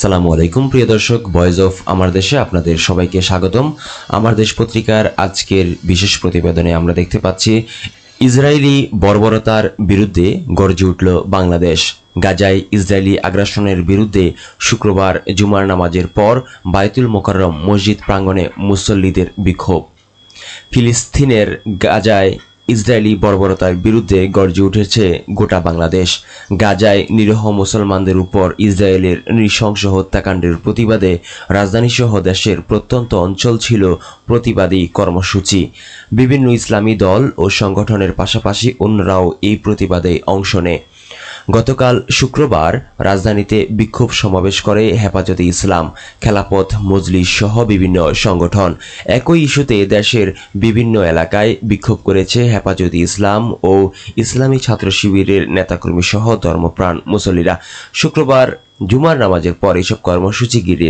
আসসালামু আলাইকুম প্রিয় দর্শক, ভয়েস অফ আমার দেশে আপনাদের সবাইকে স্বাগতম। আমার দেশ পত্রিকার আজকের বিশেষ প্রতিবেদনে আমরা দেখতে পাচ্ছি ইসরায়েলি বর্বরতার বিরুদ্ধে গর্জে উঠল বাংলাদেশ। গাজায় ইসরায়েলি আগ্রাসনের বিরুদ্ধে শুক্রবার জুমার নামাজের পর বায়তুল মোকাররম মসজিদ প্রাঙ্গণে মুসল্লিদের বিক্ষোভ। ফিলিস্তিনের গাজায় ইসরায়েলি বর্বরতার বিরুদ্ধে গর্জে উঠেছে গোটা বাংলাদেশ। গাজায় নিরীহ মুসলমানদের উপর ইসরায়েলের নৃশংস হত্যাকাণ্ডের প্রতিবাদে রাজধানীসহ দেশের প্রত্যন্ত অঞ্চল ছিল প্রতিবাদী কর্মসূচি। বিভিন্ন ইসলামী দল ও সংগঠনের পাশাপাশি অন্যরাও এই প্রতিবাদে অংশ নেয়। গতকাল শুক্রবার রাজধানীতে বিক্ষোভ সমাবেশ করে হেফাজতে ইসলাম, খেলাফত মজলিস সহ বিভিন্ন সংগঠন। একই ইস্যুতে দেশের বিভিন্ন এলাকায় বিক্ষোভ করেছে হেফাজতে ইসলাম ও ইসলামী ছাত্র শিবিরের নেতাকর্মী সহ ধর্মপ্রাণ মুসল্লিরা। শুক্রবার জুমার নামাজের পর এসব কর্মসূচি ঘিরে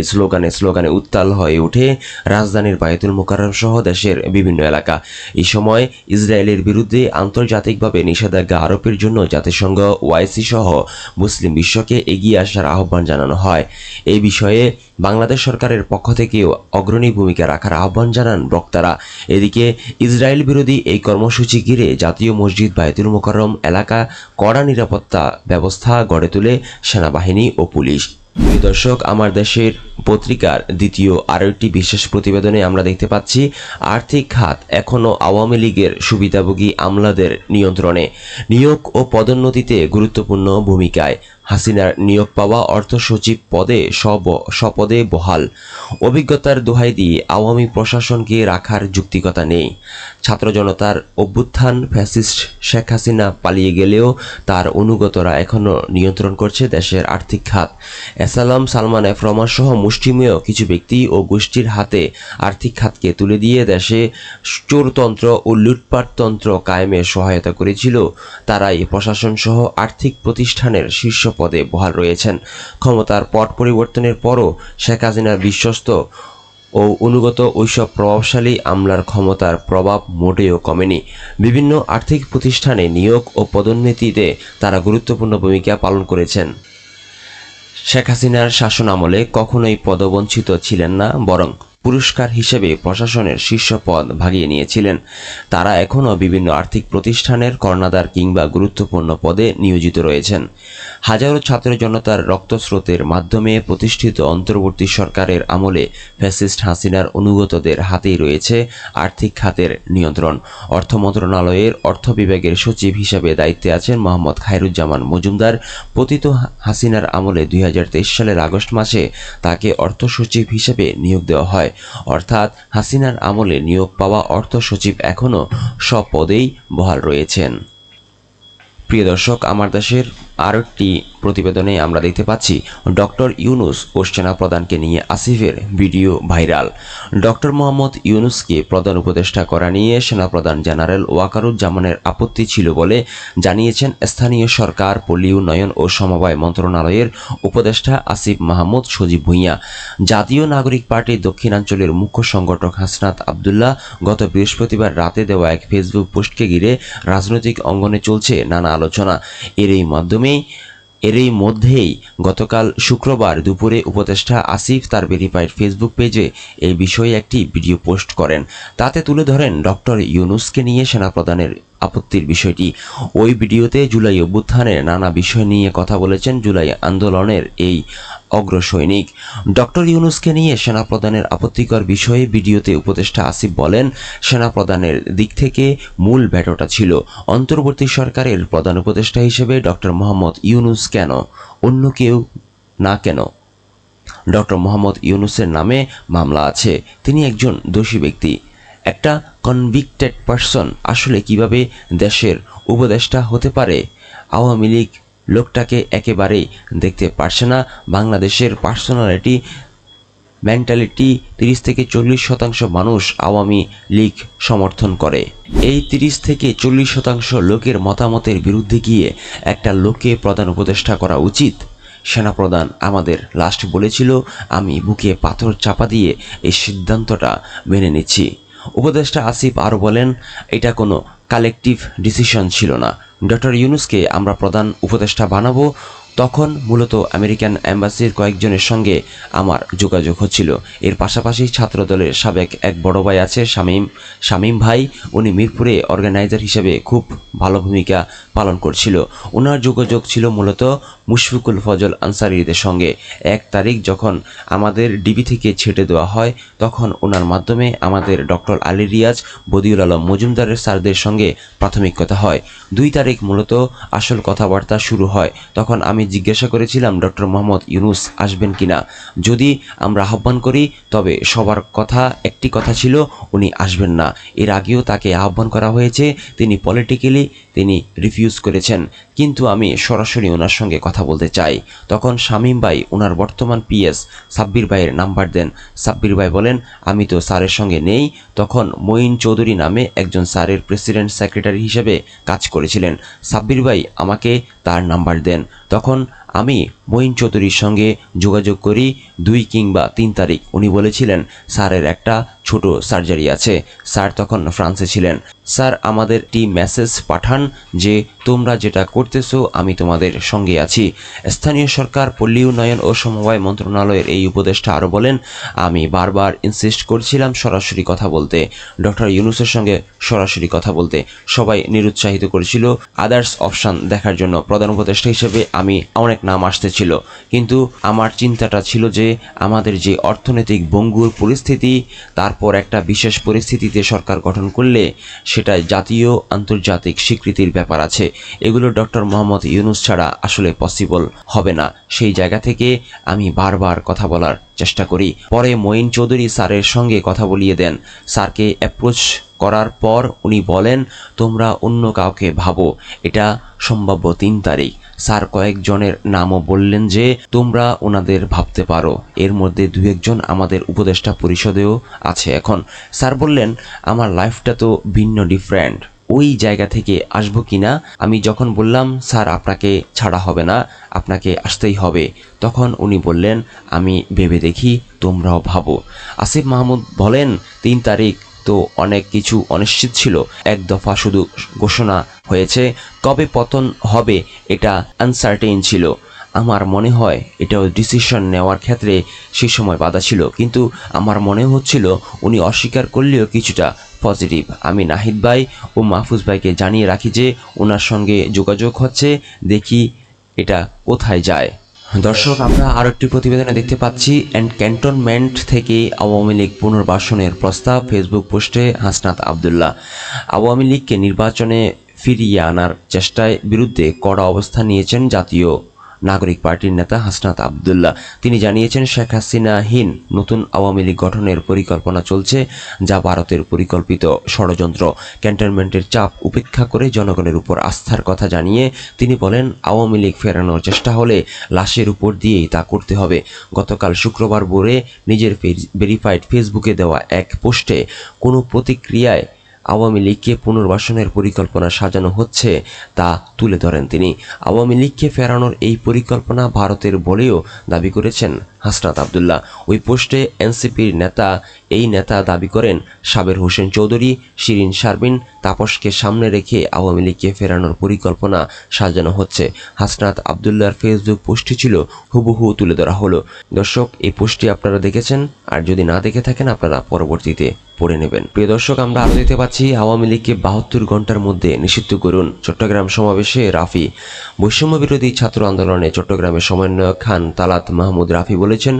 স্লোগানে উত্তাল হয়ে ওঠে রাজধানীর বায়তুল মোকাররম সহ দেশের বিভিন্ন এলাকা। এই সময় ইসরায়েলের বিরুদ্ধে আন্তর্জাতিকভাবে নিষেধাজ্ঞা আরোপের জন্য জাতিসংঘ, ওআইসি সহ মুসলিম বিশ্বকে এগিয়ে আসার আহ্বান জানানো হয়। এই বিষয়ে বাংলাদেশ সরকারের পক্ষ থেকেও অগ্রণী ভূমিকা রাখার আহ্বান জানান বক্তারা। এদিকে ইসরায়েল বিরোধী এই কর্মসূচি ঘিরে জাতীয় মসজিদ বায়তুল মোকাররম এলাকা কড়া নিরাপত্তা ব্যবস্থা গড়ে তোলে সেনাবাহিনী ও পুলিশ। দর্শক, আমার দেশের পত্রিকার দ্বিতীয় আরও একটি বিশেষ প্রতিবেদনে আমরা দেখতে পাচ্ছি আর্থিক খাত এখনও আওয়ামী লীগের সুবিধাভোগী আমলাদের নিয়ন্ত্রণে, নিয়োগ ও পদোন্নতিতে গুরুত্বপূর্ণ ভূমিকায়। হাসিনার নিয়োগ পাওয়া অর্থ সচিব পদে স্বপদে বহাল। অভিজ্ঞতার দোহাই দিয়ে আওয়ামী প্রশাসনকে রাখার যৌক্তিকতা নেই। ছাত্র জনতার অভ্যুত্থান, ফ্যাসিস্ট শেখ হাসিনা পালিয়ে গেলেও তার অনুগতরা এখনও নিয়ন্ত্রণ করছে দেশের আর্থিক খাত। এসালাম, সালমান এফ রহমান সহ মুষ্টিমেয় কিছু ব্যক্তি ও গোষ্ঠীর হাতে আর্থিক খাতকে তুলে দিয়ে দেশে চোরতন্ত্র ও লুটপাটতন্ত্র কায়েমে সহায়তা করেছিল। তারাই প্রশাসন সহ আর্থিক প্রতিষ্ঠানের শীর্ষ পদে বহাল রয়েছেন। ক্ষমতার পট পরিবর্তনের পরও শেখ হাসিনার বিশ্বস্ত ও অনুগত ওইসব প্রভাবশালী আমলার ক্ষমতার প্রভাব মোটেও কমেনি। বিভিন্ন আর্থিক প্রতিষ্ঠানে নিয়োগ ও পদোন্নতিতে তারা গুরুত্বপূর্ণ ভূমিকা পালন করেছেন। শেখ হাসিনার শাসন আমলে কখনোই পদবঞ্চিত ছিলেন না, বরং পুরস্কার হিসেবে প্রশাসনের শীর্ষ পদ ভাগিয়ে নিয়েছিলেন। তারা এখনও বিভিন্ন আর্থিক প্রতিষ্ঠানের কর্ণধার কিংবা গুরুত্বপূর্ণ পদে নিয়োজিত রয়েছেন। হাজারো ছাত্র জনতার রক্তস্রোতের মাধ্যমে প্রতিষ্ঠিত অন্তর্বর্তী সরকারের আমলে ফ্যাসিস্ট হাসিনার অনুগতদের হাতেই রয়েছে আর্থিক খাতের নিয়ন্ত্রণ। অর্থ মন্ত্রণালয়ের অর্থ বিভাগের সচিব হিসেবে দায়িত্বে আছেন মোহাম্মদ খায়রুজ্জামান মজুমদার। পতিত হাসিনার আমলে 2023 সালের আগস্ট মাসে তাকে অর্থ সচিব হিসেবে নিয়োগ দেওয়া হয়। অর্থাৎ হাসিনার আমলে নিয়োগ পাওয়া অর্থ সচিব এখনও সব পদেই বহাল রয়েছেন। প্রিয় দর্শক, আমার দেশের আরও একটি প্রতিবেদনে আমরা দেখতে পাচ্ছি ডক্টর ইউনূস ও সেনাপ্রধানকে নিয়ে আসিফের ভিডিও ভাইরাল। ডক্টর মোহাম্মদ ইউনূসকে প্রধান উপদেষ্টা করা নিয়ে সেনাপ্রধান জেনারেল ওয়াকারুজ্জামানের আপত্তি ছিল বলে জানিয়েছেন স্থানীয় সরকার, পল্লী উন্নয়ন ও সমবায় মন্ত্রণালয়ের উপদেষ্টা আসিফ মাহমুদ সজীব ভুঁইয়া। জাতীয় নাগরিক পার্টির দক্ষিণাঞ্চলের মুখ্য সংগঠক হাসনাত আবদুল্লাহ গত বৃহস্পতিবার রাতে দেওয়া এক ফেসবুক পোস্টকে ঘিরে রাজনৈতিক অঙ্গনে চলছে নানা আলোচনা। এরই মধ্যেই গতকাল শুক্রবার দুপুরে উপদেষ্টা আসিফ তার ভেরিফাইড ফেসবুক পেজে এই বিষয়ে একটি ভিডিও পোস্ট করেন। তাতে তুলে ধরেন ডক্টর ইউনূসকে নিয়ে সেনাপ্রধানের আপত্তির বিষয়টি। ওই ভিডিওতে জুলাই অভ্যুত্থানের নানা বিষয় নিয়ে কথা বলেছেন জুলাই আন্দোলনের এই অগ্রসৈনিক। ডক্টর ইউনূসকে নিয়ে সেনাপ্রধানের আপত্তিকর বিষয়ে ভিডিওতে উপদেষ্টা আসিফ বলেন, সেনাপ্রধানের দিক থেকে মূল ভেটোটা ছিল অন্তর্বর্তী সরকারের প্রধান উপদেষ্টা হিসেবে ডক্টর মোহাম্মদ ইউনূস কেন, অন্য কেউ না কেন? ডক্টর মোহাম্মদ ইউনূসের নামে মামলা আছে, তিনি একজন দোষী ব্যক্তি। একটা কনভিক্টেড পারসন আসলে কিভাবে দেশের উপদেষ্টা হতে পারে? আওয়ামী লীগ লোকটাকে একেবারেই দেখতে পারছে না। বাংলাদেশের পার্সোনালিটি মেন্টালিটি 30 থেকে 40% মানুষ আওয়ামী লীগ সমর্থন করে। এই 30 থেকে 40% লোকের মতামতের বিরুদ্ধে গিয়ে একটা লোককে প্রধান উপদেষ্টা করা উচিত? সেনাপ্রধান আমাদের লাস্ট বলেছিল, আমি বুকে পাথর চাপা দিয়ে এই সিদ্ধান্তটা মেনে নিচ্ছি। উপদেষ্টা আসিফ আরও বলেন, এটা কোনো কালেকটিভ ডিসিশন ছিল না। ডক্টর ইউনূসকে আমরা প্রধান উপদেষ্টা বানাবো তখন মূলত আমেরিকান এম্বাসির কয়েকজনের সঙ্গে আমার যোগাযোগ হচ্ছিল। এর পাশাপাশি ছাত্রদলের সাবেক এক বড় ভাই আছে শামীম ভাই, উনি মিরপুরে অর্গানাইজার হিসেবে খুব ভালো ভূমিকা পালন করছিল। ওনার যোগাযোগ ছিল মূলত মুশফিকুল ফজল আনসারীদের সঙ্গে। 1 তারিখ যখন আমাদের ডিবি থেকে ছেটে দেওয়া হয় তখন ওনার মাধ্যমে আমাদের ডক্টর আলী রিয়াজ, বদিউল আলম মজুমদারের স্যারদের সঙ্গে প্রাথমিক কথা হয়। 2 তারিখ মূলত আসল কথাবার্তা শুরু হয়। তখন আমি জিজ্ঞাসা করেছিলাম ডক্টর মোহাম্মদ ইউনুস আসবেন কিনা। যদি আমরা আহ্বান করি তবে সবার কথা একটি কথা ছিল, উনি আসবেন না। এর আগেও তাকে আহ্বান করা হয়েছে, তিনি পলিটিক্যালি রিফিউজ করেছেন। কিন্তু আমি সরাসরি ওনার সঙ্গে কথা বলতে চাই। তখন শামীম ভাই ওনার বর্তমান পিএস সাব্বির ভাইয়ের নাম্বার দেন। সাব্বির ভাই বলেন আমি তো স্যারের সঙ্গে নেই। তখন মঈন চৌধুরী নামে একজন স্যারের প্রেসিডেন্ট সেক্রেটারি হিসেবে কাজ করেছিলেন। সাব্বির ভাই আমাকে তার নাম্বার দেন। তখন আমি মঈন চৌধুরীর সঙ্গে যোগাযোগ করি 2 কিংবা 3 তারিখ। উনি বলেছিলেন স্যারের একটা ছোট সার্জারি আছে। স্যার তখন ফ্রান্সে ছিলেন। স্যার আমাদের একটি মেসেজ পাঠান যে তোমরা যেটা করতেছো আমি তোমাদের সঙ্গে আছি। স্থানীয় সরকার, পল্লী উন্নয়ন ও সমবায় মন্ত্রণালয়ের এই উপদেষ্টা আরও বলেন আমি বারবার ইনসিস্ট করছিলাম সরাসরি কথা বলতে, ডক্টর ইউনুসের সঙ্গে সরাসরি কথা বলতে। সবাই নিরুৎসাহিত করেছিল আদার্স অপশান দেখার জন্য। প্রধান উপদেষ্টা হিসেবে আমি অনেক নাম আসতেছিল, কিন্তু আমার চিন্তাটা ছিল যে আমাদের যে অর্থনৈতিক ভঙ্গুর পরিস্থিতি, তারপর একটা বিশেষ পরিস্থিতিতে সরকার গঠন করলে সেটা জাতীয় আন্তর্জাতিক স্বীকৃতির ব্যাপার আছে। এগুলো ডক্টর মোহাম্মদ ইউনুস ছাড়া আসলে পসিবল হবে না। সেই জায়গা থেকে আমি বারবার কথা বলার চেষ্টা করি। পরে মঈন চৌধুরী স্যারের সঙ্গে কথা বলিয়ে দেন। স্যারকে অ্যাপ্রোচ করার পর উনি বলেন তোমরা অন্য কাউকে ভাবো, এটা সম্ভাব্য 3 তারিখ। স্যার কয়েকজনের নামও বললেন যে তোমরা ওনাদের ভাবতে পারো। এর মধ্যে 2-1 জন আমাদের উপদেষ্টা পরিষদেও আছে। এখন স্যার বললেন আমার লাইফটা তো ভিন্ন, ডিফারেন্ট, ওই জায়গা থেকে আসবো কিনা। আমি যখন বললাম স্যার আপনাকে ছাড়া হবে না, আপনাকে আসতেই হবে, তখন উনি বললেন আমি ভেবে দেখি, তোমরাও ভাবো। আসিফ মাহমুদ বলেন 3 তারিখ তো অনেক কিছু অনিশ্চিত ছিল। 1 দফা শুধু ঘোষণা হয়েছে, কবে পতন হবে এটা আনসার্টেইন ছিল। আমার মনে হয় এটাও ডিসিশন নেওয়ার ক্ষেত্রে সেই সময় বাধা ছিল, কিন্তু আমার মনে হচ্ছিল উনি অস্বীকার করলেও কিছুটা পজিটিভ। আমি নাহিদ ভাই ও মাহফুজ ভাইকে জানিয়ে রাখি যে ওনার সঙ্গে যোগাযোগ হচ্ছে, দেখি এটা কোথায় যায়। দর্শক, আমরা আরো একটি প্রতিবেদনে দেখতে পাচ্ছি ক্যান্টনমেন্ট থেকে আওয়ামী লীগ পুনর্বাসনের প্রস্তাব। ফেসবুক পোস্টে হাসনাত আবদুল্লাহ আওয়ামী লীগকে নির্বাচনে ফিরিয়ে আনার চেষ্টায় বিরুদ্ধে কড়া অবস্থান নিয়েছেন জাতীয় নাগরিক পার্টির নেতা হাসনাত আবদুল্লাহ। তিনি জানিয়েছেন শেখ হাসিনাহীন নতুন আওয়ামী লীগ গঠনের পরিকল্পনা চলছে, যা ভারতের পরিকল্পিত ষড়যন্ত্র। ক্যান্টনমেন্টের চাপ উপেক্ষা করে জনগণের উপর আস্থার কথা জানিয়ে তিনি বলেন আওয়ামী লীগ ফেরানোর চেষ্টা হলে লাশের উপর দিয়েই তা করতে হবে। গতকাল শুক্রবার ভোরে নিজের ভেরিফাইড ফেসবুকে দেওয়া এক পোস্টে কোনো প্রতিক্রিয়ায় আওয়ামী লীগকে পুনর্বাসনের পরিকল্পনা সাজানো হচ্ছে তা তুলে ধরেন তিনি। আওয়ামী লীগকে ফেরানোর এই পরিকল্পনা ভারতের বলেও দাবি করেছেন হাসনাত আবদুল্লাহ। ওই পোস্টে এনসিপির নেতা দাবি করেন সাবের হোসেন চৌধুরী, শিরিন শারমিন, তাপসকে সামনে রেখে আওয়ামী লীগকে ফেরানোর পরিকল্পনা সাজানো হচ্ছে। হাসনাত আবদুল্লাহর ফেসবুক পোস্টটি ছিল হুবহু তুলে ধরা হলো। দর্শক, এই পোস্টটি আপনারা দেখেছেন, আর যদি না দেখে থাকেন আপনারা পরবর্তীতে পড়ে নেবেন। প্রিয় দর্শক, আমরা আরো দেখতে পাচ্ছি আওয়ামী লীগকে 72 ঘন্টার মধ্যে নিষিদ্ধ করুন। চট্টগ্রাম সমাবেশে রাফি। বৈষম্য বিরোধী ছাত্র আন্দোলনে চট্টগ্রামের সমন্বয়ক খান তালাত মাহমুদ রাফি বলেছেন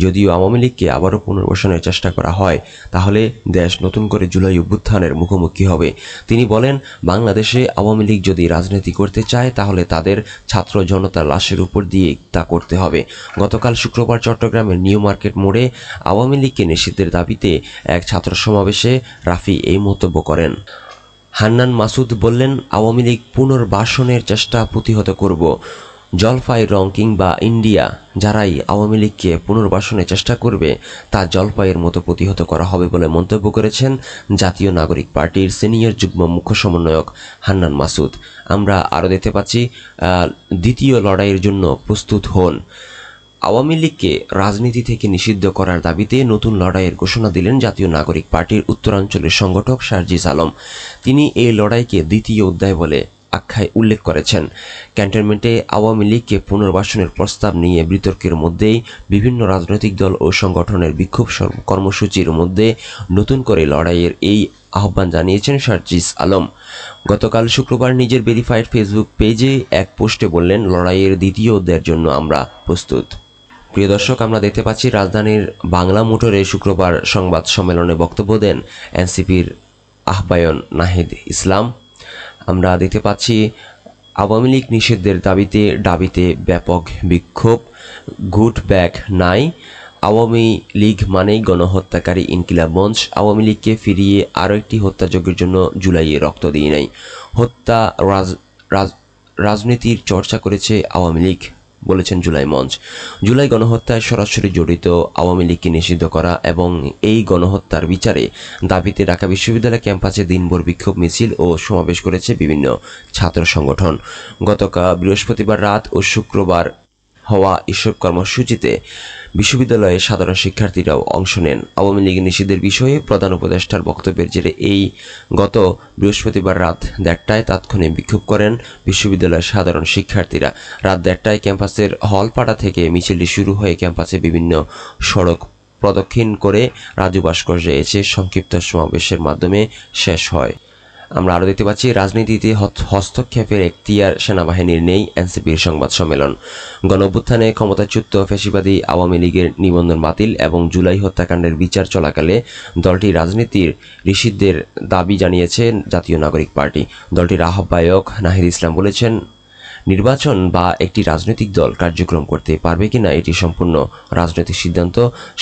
যদিও আওয়ামী লীগকে আবারও পুনর্বাসনের চেষ্টা করা হয় তাহলে দেশ নতুন করে জুলাই অভ্যুত্থানের মুখোমুখি হবে। তিনি বলেন বাংলাদেশে আওয়ামী লীগ যদি রাজনীতি করতে চায় তাহলে তাদের ছাত্র জনতার লাশের উপর দিয়ে তা করতে হবে। গতকাল শুক্রবার চট্টগ্রামের নিউ মার্কেট মোড়ে আওয়ামী লীগকে নিষিদ্ধের দাবিতে এক ছাত্র সমাবেশে রাফি এই মন্তব্য করেন। হান্নান মাসুদ বললেন আওয়ামী লীগ পুনর্বাসনের চেষ্টা প্রতিহত করব। জলপাই রং কিংবা ইন্ডিয়া যারাই আওয়ামী লীগকে পুনর্বাসনের চেষ্টা করবে তা জলপাইয়ের মতো প্রতিহত করা হবে বলে মন্তব্য করেছেন জাতীয় নাগরিক পার্টির সিনিয়র যুগ্ম মুখ্য সমন্বয়ক হান্নান মাসুদ। আমরা আরও দেখতে পাচ্ছি দ্বিতীয় লড়াইয়ের জন্য প্রস্তুত হন। আওয়ামী লীগকে রাজনীতি থেকে নিষিদ্ধ করার দাবিতে নতুন লড়াইয়ের ঘোষণা দিলেন জাতীয় নাগরিক পার্টির উত্তরাঞ্চলের সংগঠক শারজিস আলম। তিনি এই লড়াইকে দ্বিতীয় অধ্যায় বলে আখ্যায় উল্লেখ করেছেন। ক্যান্টনমেন্টে আওয়ামী লীগকে পুনর্বাসনের প্রস্তাব নিয়ে বিতর্কের মধ্যেই বিভিন্ন রাজনৈতিক দল ও সংগঠনের বিক্ষোভ কর্মসূচির মধ্যে নতুন করে লড়াইয়ের এই আহ্বান জানিয়েছেন সার্জিস আলম। গতকাল শুক্রবার নিজের ভেরিফাইড ফেসবুক পেজে এক পোস্টে বললেন, লড়াইয়ের দ্বিতীয় অধ্যায়ের জন্য আমরা প্রস্তুত। প্রিয় দর্শক, আমরা দেখতে পাচ্ছি রাজধানীর বাংলা মোটরে শুক্রবার সংবাদ সম্মেলনে বক্তব্য দেন এনসিপির আহ্বায়ক নাহিদ ইসলাম। আমরা দেখতে পাচ্ছি আওয়ামী লীগ নিষিদ্ধের দাবিতে ব্যাপক বিক্ষোভ, গুট ব্যাক নাই, আওয়ামী লীগ মানেই গণহত্যাকারী ইনকিলাব মঞ্চ, আওয়ামী লীগকে ফিরিয়ে আরও একটি হত্যাযজ্ঞের জন্য জুলাইয়ে রক্ত দিই নাই, হত্যা রাজনীতির চর্চা করেছে আওয়ামী লীগ, বলেছেন জুলাই মঞ্চ। জুলাই গণহত্যায় সরাসরি জড়িত আওয়ামী লীগকে নিষিদ্ধ করা এবং এই গণহত্যার বিচারে দাবিতে ঢাকা বিশ্ববিদ্যালয় ক্যাম্পাসে দিনভর বিক্ষোভ মিছিল ও সমাবেশ করেছে বিভিন্ন ছাত্র সংগঠন। গতকাল বৃহস্পতিবার রাত ও শুক্রবার হওয়া এসব কর্মসূচিতে বিশ্ববিদ্যালয়ের সাধারণ শিক্ষার্থীরাও অংশ নেন। আওয়ামী লীগ নিষিদ্ধের বিষয়ে প্রধান উপদেষ্টার বক্তব্যের জেরে গত বৃহস্পতিবার রাত 1টায় তাৎক্ষণিক বিক্ষোভ করেন বিশ্ববিদ্যালয়ের সাধারণ শিক্ষার্থীরা। রাত 1টায় ক্যাম্পাসের হলপাড়া থেকে মিছিলটি শুরু হয়ে ক্যাম্পাসে বিভিন্ন সড়ক প্রদক্ষিণ করে রাজু ভাস্কর্যে এসে সংক্ষিপ্ত সমাবেশের মাধ্যমে শেষ হয়। আমরা আরও দেখতে পাচ্ছি রাজনীতিতে হস্তক্ষেপের এখতিয়ার সেনাবাহিনীর নেই, এনসিপির সংবাদ সম্মেলন। গণঅভ্যুত্থানে ক্ষমতাচ্যুত ফ্যাসিবাদী আওয়ামী লীগের নিবন্ধন বাতিল এবং জুলাই হত্যাকাণ্ডের বিচার চলাকালে দলটি রাজনীতির নিষিদ্ধের দাবি জানিয়েছে জাতীয় নাগরিক পার্টি। দলটির আহ্বায়ক নাহিদ ইসলাম বলেছেন, নির্বাচন বা একটি রাজনৈতিক দল কার্যক্রম করতে পারবে কিনা এটি সম্পূর্ণ রাজনৈতিক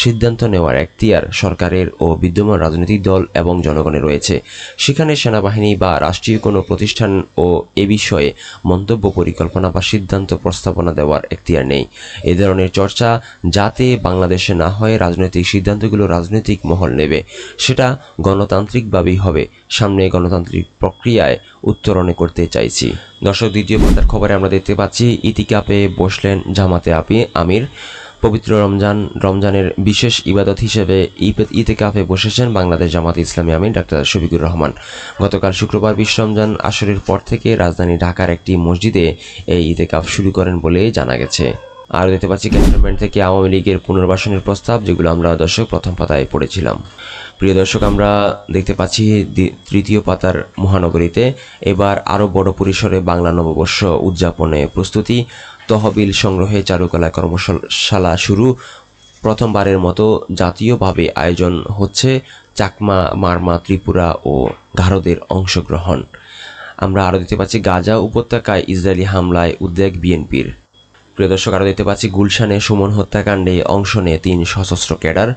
সিদ্ধান্ত নেওয়ার এখতিয়ার সরকারের ও বিদ্যমান রাজনৈতিক দল এবং জনগণের রয়েছে। সেখানে সেনাবাহিনী বা রাষ্ট্রীয় কোনো প্রতিষ্ঠান ও এ বিষয়ে মন্তব্য, পরিকল্পনা বা সিদ্ধান্ত প্রস্তাবনা দেওয়ার এখতিয়ার নেই। এ ধরনের চর্চা যাতে বাংলাদেশে না হয়, রাজনৈতিক সিদ্ধান্তগুলো রাজনৈতিক মহল নেবে, সেটা গণতান্ত্রিকভাবেই হবে। সামনে গণতান্ত্রিক প্রক্রিয়ায় উত্তরণে করতে চাইছি। দর্শক, দ্বিতীয় পাতার খবরে আমরা দেখতে পাচ্ছি ইতিকাফে বসলেন জামাতে আমির। পবিত্র রমজানের বিশেষ ইবাদত হিসেবে ইতিকাফে বসেছেন বাংলাদেশ জামাতে ইসলামী আমির ডাক্তার শফিকুর রহমান। গতকাল শুক্রবার 20 রমজান আসরের পর থেকে রাজধানী ঢাকার একটি মসজিদে এই ইতিকাফ শুরু করেন বলে জানা গেছে। আর দেখতে পাচ্ছি ক্যান্টনমেন্ট থেকে আওয়ামী লীগের পুনর্বাসনের প্রস্তাব, যেগুলো আমরা দর্শক প্রথম পাতায় পড়েছিলাম। প্রিয় দর্শক, আমরা দেখতে পাচ্ছি তৃতীয় পাতার মহানগরীতে এবার আরও বড় পরিসরে বাংলা নববর্ষ উদযাপনে প্রস্তুতি, তহবিল সংগ্রহে চারুকলা কর্মশালা শুরু, প্রথমবারের মতো জাতীয়ভাবে আয়োজন হচ্ছে, চাকমা, মারমা, ত্রিপুরা ও গারোদের অংশগ্রহণ। আমরা আরও দেখতে পাচ্ছি গাজা উপত্যকায় ইসরায়েলি হামলায় উদ্বেগ বিএনপির। প্রিয় দর্শক, আরও দেখতে পাচ্ছি গুলশানে সুমন হত্যাকাণ্ডে অংশ নেয় 3 সশস্ত্র ক্যাডার।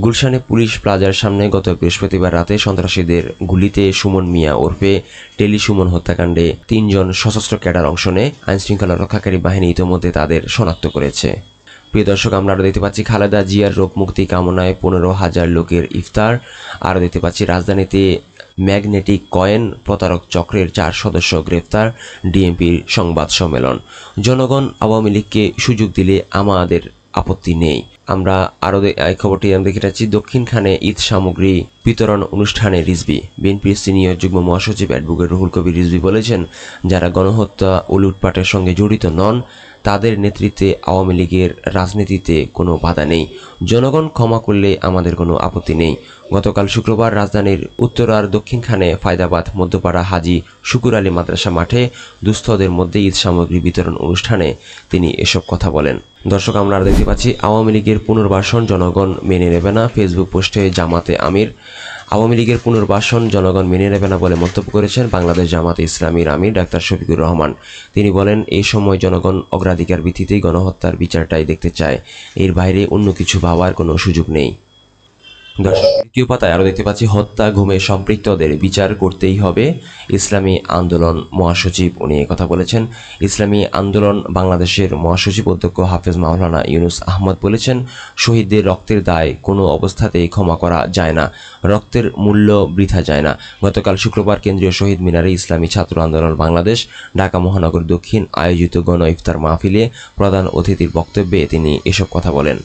গুলশানে পুলিশ প্লাজার সামনে গত বৃহস্পতিবার রাতে সন্ত্রাসীদের গুলিতে সুমন মিয়া ওরফে টেলি সুমন হত্যাকাণ্ডে 3 জন সশস্ত্র ক্যাডার অংশ নেয়। আইনশৃঙ্খলা রক্ষাকারী বাহিনী ইতিমধ্যে তাদের শনাক্ত করেছে। প্রিয় দর্শক, আমরা আরও দেখতে পাচ্ছি খালেদা জিয়ার রোগ মুক্তি কামনায় 15,000 লোকের ইফতার। আরও দেখতে পাচ্ছি রাজধানীতে ম্যাগনেটিক কয়েন প্রতারক চক্রের 4 সদস্য গ্রেফতার, ডিএমপির সংবাদ সম্মেলন। জনগণ আওয়ামী লীগকে সুযোগ দিলে আমাদের আপত্তি নেই। আমরা আরও এই খবরটি দেখে যাচ্ছি দক্ষিণখানে ঈদ সামগ্রী বিতরণ অনুষ্ঠানে রিজভী। বিএনপির সিনিয়র যুগ্ম মহাসচিব অ্যাডভোকেট রুহুল কবির রিজভী বলেছেন, যারা গণহত্যা ও লুটপাটের সঙ্গে জড়িত নন তাদের নেতৃত্বে আওয়ামী লীগের রাজনীতিতে কোনো বাধা নেই। জনগণ ক্ষমা করলে আমাদের কোনো আপত্তি নেই। গতকাল শুক্রবার রাজধানীর উত্তরার দক্ষিণখানে ফায়দাবাদ মধ্যপাড়া হাজী শুকুর আলী মাদ্রাসা মাঠে দুস্থদের মধ্যে ঈদ সামগ্রী বিতরণ অনুষ্ঠানে তিনি এসব কথা বলেন। দর্শক, আমরা দেখতে পাচ্ছি আওয়ামী লীগের পুনর্বাসন জনগণ মেনে নেবে না, ফেসবুক পোস্টে জামাতে আমির। আওয়ামী লীগের পুনর্বাসন জনগণ মেনে নেবে না বলে মন্তব্য করেছেন বাংলাদেশ জামাতে ইসলামীর আমির ডাক্তার শফিকুর রহমান। তিনি বলেন, এই সময় জনগণ অগ্রাধিকার ভিত্তিতেই গণহত্যার বিচারটাই দেখতে চায়, এর বাইরে অন্য কিছু ভাবার কোনো সুযোগ নেই। দর্শক, তৃতীয় পাতায় আরও দেখতে পাচ্ছি হত্যা গুমে সম্পৃক্তদের বিচার করতেই হবে, ইসলামী আন্দোলন মহাসচিব উনি কথা বলেছেন। ইসলামী আন্দোলন বাংলাদেশের মহাসচিব অধ্যক্ষ হাফেজ মাওলানা ইউনুস আহমদ বলেছেন, শহীদদের রক্তের দায় কোনো অবস্থাতেই ক্ষমা করা যায় না, রক্তের মূল্য বৃথা যায় না। গতকাল শুক্রবার কেন্দ্রীয় শহীদ মিনারে ইসলামী ছাত্র আন্দোলন বাংলাদেশ ঢাকা মহানগর দক্ষিণ আয়োজিত গণ ইফতার মাহফিলে প্রধান অতিথির বক্তব্যে তিনি এসব কথা বলেন।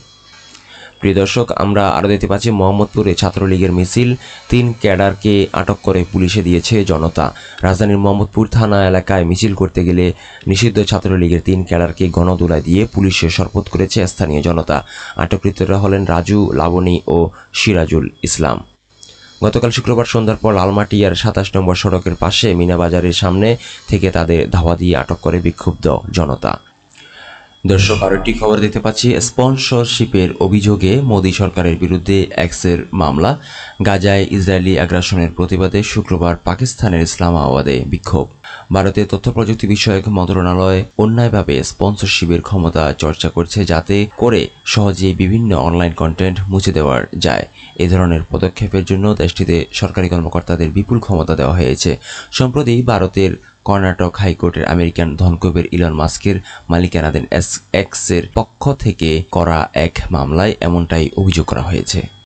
প্রিয় দর্শক, আমরা আরও দেখতে পাচ্ছি মোহাম্মদপুরে ছাত্রলীগের মিছিল, 3 ক্যাডারকে আটক করে পুলিশে দিয়েছে জনতা। রাজধানীর মোহাম্মদপুর থানা এলাকায় মিছিল করতে গেলে নিষিদ্ধ ছাত্রলীগের 3 ক্যাডারকে গণদোলায় দিয়ে পুলিশে শরবত করেছে স্থানীয় জনতা। আটককৃতরা হলেন রাজু, লাবণী ও সিরাজুল ইসলাম। গতকাল শুক্রবার সন্ধ্যার পর লালমাটিয়ার 27 নম্বর সড়কের পাশে মিনাবাজারের সামনে থেকে তাদের ধাওয়া দিয়ে আটক করে বিক্ষুব্ধ জনতা। দর্শক, আরো একটি খবর দেখতে পাচ্ছি, স্পন্সরশিপের অভিযোগে মোদী সরকারের বিরুদ্ধে এক্সের মামলা। গাজায় ইসরায়েলি আগ্রাসনের প্রতিবাদে শুক্রবার পাকিস্তানের ইসলামাবাদে বিক্ষোভ। ভারতের তথ্য প্রযুক্তি বিষয়ক মন্ত্রণালয় অন্যায়ভাবে স্পন্সরশিপের ক্ষমতা চর্চা করছে, যাতে করে সহজেই বিভিন্ন অনলাইন কন্টেন্ট মুছে দেওয়া যায়। এ ধরনের পদক্ষেপের জন্য দেশটিতে সরকারি কর্মকর্তাদের বিপুল ক্ষমতা দেওয়া হয়েছে। সম্প্রতি ভারতের কর্ণাটক হাইকোর্টের আমেরিকান ধনকুবের ইলন মাস্কের মালিকানাধীন এক্সের পক্ষ থেকে করা এক মামলায় এমনটাই অভিযোগ করা হয়েছে।